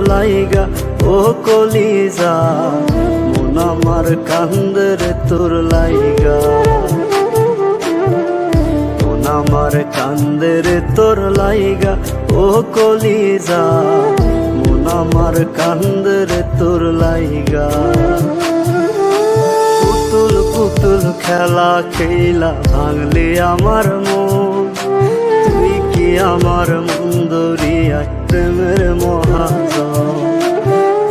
লাইগা ও কলিজা, মন আমার কান্দে রে তোর লাইগা, মন আমার কান্দে রে তোর লাইগা ও কলিজা, মন আমার কান্দে রে তোর লাইগা। পুতুল পুতুল খেলা খেলা ভাঙলি আমার মন, তুই কি আমার মন দরিয়া প্রেমের মহাজন।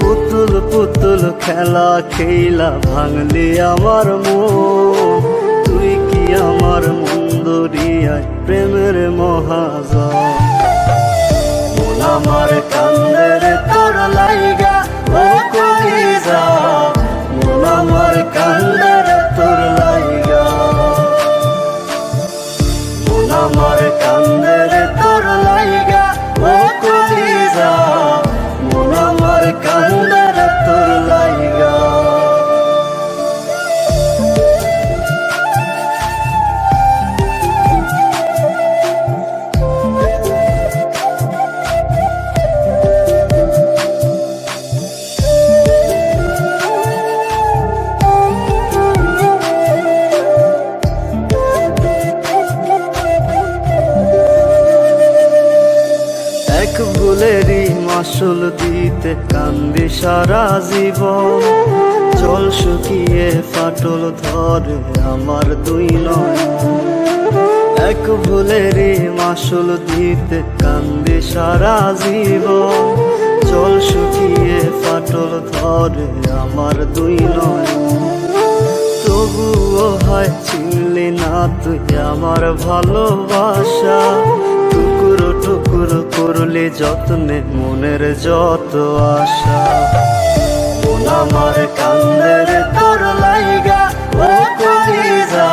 পুতুল পুতুল খেলা খেলা ভাঙলি আমার মন, তুই কি আমার মন দরিয়া প্রেমের মহাজন। মন আমার কান্দে রে তোর লাইগা ও কলিজা, মন আমার কান্দে রে তোর লাইগা, মন আমার কান্দে রে তোর লাইগা ও কলিজা, মন আমার কান্দে রে তোর লাইগা। এক ভুলেরই মাসুল দিতে কান্দি সারা জীবন, জল শুকিয়ে ফাটল ধরে আমার দুই নয়ন। এক ভুলেরই মাসুল দিতে কান্দি সারা জীবন, জল শুকিয়ে ফাটল ধরে আমার দুই নয়ন। তবুও হয় চিনলি না তুই আমার ভালোবাসা, টুকরো টুকরো করলে যত্নে মনের যত আশা। মন আমার কান্দে রে তোর লাইগা ও কলিজা,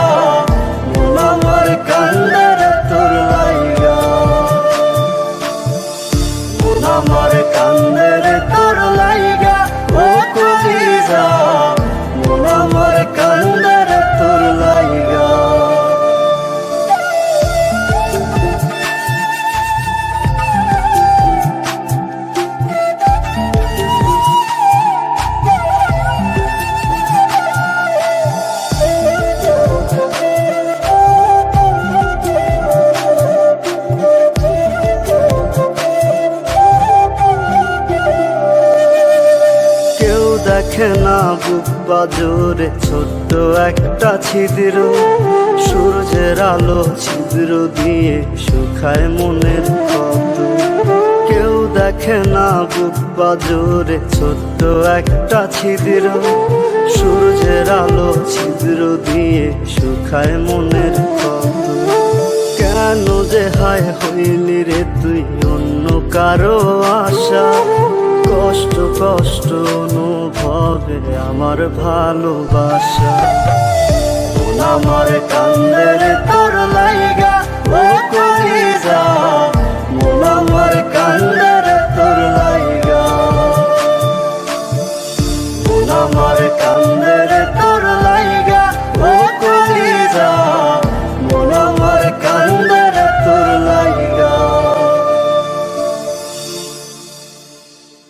মন আমার কান্দে রে তোর লাইগা, মন আমার কান্দে রে তোর লাইগা ও কলিজা, মন আমার কান্দে রে তোর লাইগা। দেখে না বুক বাজরে ছোট্ট একটা ছিদ্র, সূর্যের আলো ছিদ্র দিয়ে শুকায় মনের ক্ষত। কেউ দেখে না বুক বাজরে ছোট্ট একটা ছিদ্র, সূর্যের আলো ছিদ্র দিয়ে শুকায় মনের ক্ষত। কেন যে হায় হইলি রে তুই অন্য কারো আশা, কষ্ট কষ্ট অনুভবে আমার ভালোবাসা। মন আমার কান্দে রে